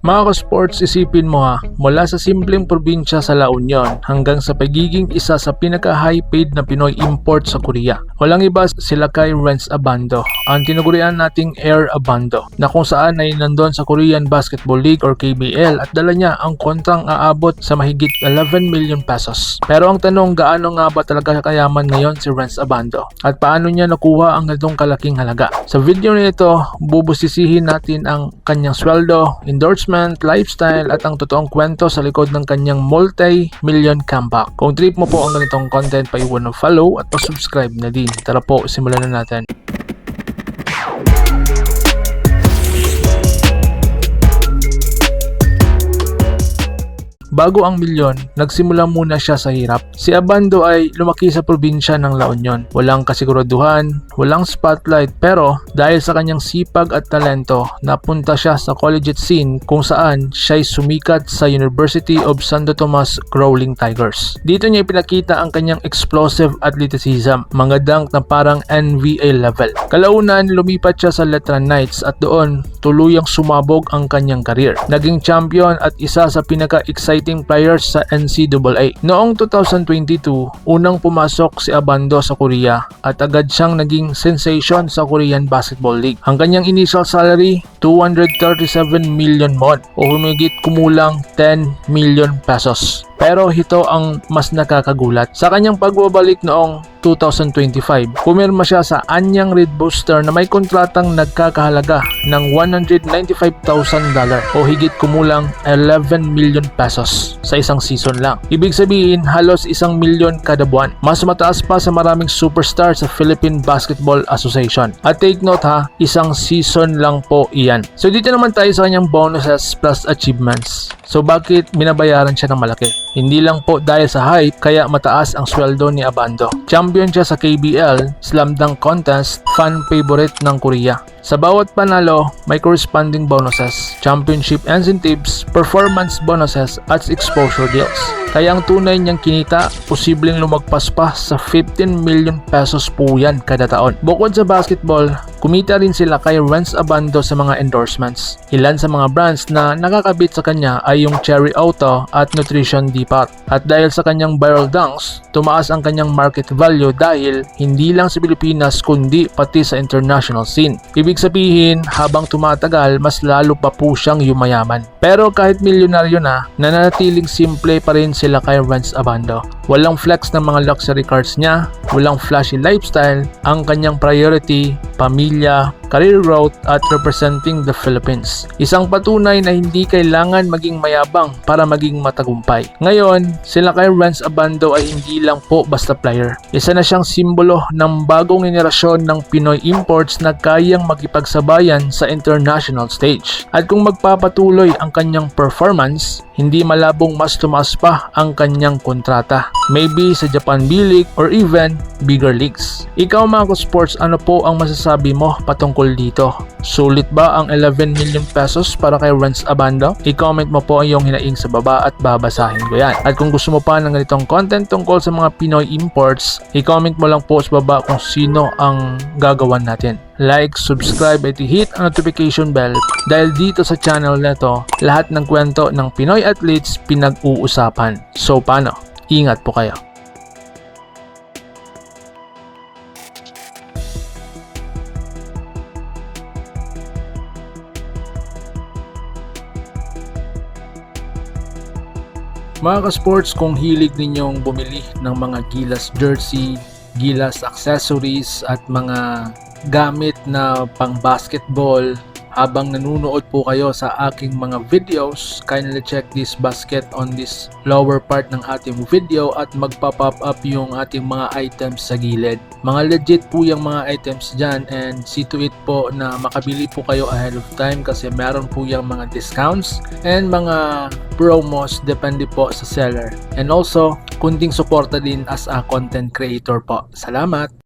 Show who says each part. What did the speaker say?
Speaker 1: Mga ka-sports, isipin mo mula sa simpleng probinsya sa La Union hanggang sa pagiging isa sa pinaka-high paid na Pinoy import sa Korea. Walang iba sila kay Renz Abando, ang tinugurian nating Air Abando, na kung saan ay nandun sa Korean Basketball League or KBL at dala niya ang kontrang aabot sa mahigit 11 million pesos. Pero ang tanong, gaano nga ba talaga kayaman ngayon si Renz Abando? At paano niya nakuha ang ganitong kalaking halaga? Sa video nito, bubusisihin natin ang kanyang sweldo, endorsement, lifestyle at ang totoong kwento sa likod ng kanyang multi-million comeback. Kung trip mo po ang ganitong content, paiwan ng follow at pa-subscribe na din. Tara po, simulan na natin. Bago ang milyon, nagsimula muna siya sa hirap. Si Abando ay lumaki sa probinsya ng La Union. Walang kasiguraduhan, walang spotlight, pero dahil sa kanyang sipag at talento, napunta siya sa collegiate scene kung saan siya'y sumikat sa University of Santo Tomas Growling Tigers. Dito niya ipinakita ang kanyang explosive athleticism, mga dunk na parang NBA level. Kalaunan, lumipat siya sa Letran Knights at doon tuluyang sumabog ang kanyang career. Naging champion at isa sa pinaka-exciting players sa NCAA. Noong 2022, unang pumasok si Abando sa Korea at agad siyang naging sensation sa Korean Basketball League. Ang kanyang initial salary, 237 million won o humigit kumulang 10 million pesos. Pero ito ang mas nakakagulat. Sa kanyang pagbabalik noong 2025, pumirma siya sa Anyang Red Booster na may kontratang nagkakahalaga ng $195,000 o higit kumulang 11 million pesos sa isang season lang. Ibig sabihin, halos 1 milyon kada buwan. Mas mataas pa sa maraming superstar sa Philippine Basketball Association. At take note isang season lang po iyan. So dito naman tayo sa kanyang bonuses plus achievements. So bakit binabayaran siya ng malaki? Hindi lang po dahil sa hype kaya mataas ang sweldo ni Abando. Champion siya sa KBL, Slam Dunk Contest, fan favorite ng Korea. Sa bawat panalo, may corresponding bonuses, championship incentives, performance bonuses at exposure deals. Kaya ang tunay niyang kinita, posibleng lumagpas pa sa 15 million pesos po yan kada taon. Bukod sa basketball, kumita rin sila kay Renz Abando sa mga endorsements. Ilan sa mga brands na nakakabit sa kanya ay yung Cherry Auto at Nutrition Depot. At dahil sa kanyang viral dunks, tumaas ang kanyang market value dahil hindi lang sa Pilipinas kundi pati sa international scene. Ibig sabihin, habang tumatagal, mas lalo pa po siyang yumayaman. Pero kahit milyonaryo na, nananatiling simple pa rin sila kay Renz Abando. Walang flex ng mga luxury cars niya, walang flashy lifestyle, ang kanyang priority, pamilya, career growth at representing the Philippines. Isang patunay na hindi kailangan maging mayabang para maging matagumpay. Ngayon, sila kay Renz Abando ay hindi lang po basta player. Isa na siyang simbolo ng bagong henerasyon ng Pinoy imports na kayang makipagsabayan sa international stage. At kung magpapatuloy ang kanyang performance, hindi malabong mas tumaas pa ang kanyang kontrata. Maybe sa Japan B-League or even bigger leagues. Ikaw mga ka-sports, ano po ang masasabi mo patungkol dito? Sulit ba ang 11 million pesos para kay Renz Abando? I-comment mo po ang iyong hinaing sa baba at babasahin ko yan. At kung gusto mo pa ng ganitong content tungkol sa mga Pinoy imports, i-comment mo lang po sa baba kung sino ang gagawan natin. Like, subscribe at hit ang notification bell dahil dito sa channel na to, lahat ng kwento ng Pinoy athletes pinag-uusapan. So paano? Ingat po kayo. Mga ka-sports, kung hilig ninyong bumili ng mga Gilas jersey, Gilas accessories at mga gamit na pang basketball, habang nanunood po kayo sa aking mga videos, kindly check this basket on this lower part ng ating video at magpa-pop up yung ating mga items sa gilid. Mga legit po yung mga items dyan and see to it po na makabili po kayo ahead of time kasi meron po yung mga discounts and mga promos depende po sa seller. And also, kunting suporta din as a content creator po. Salamat!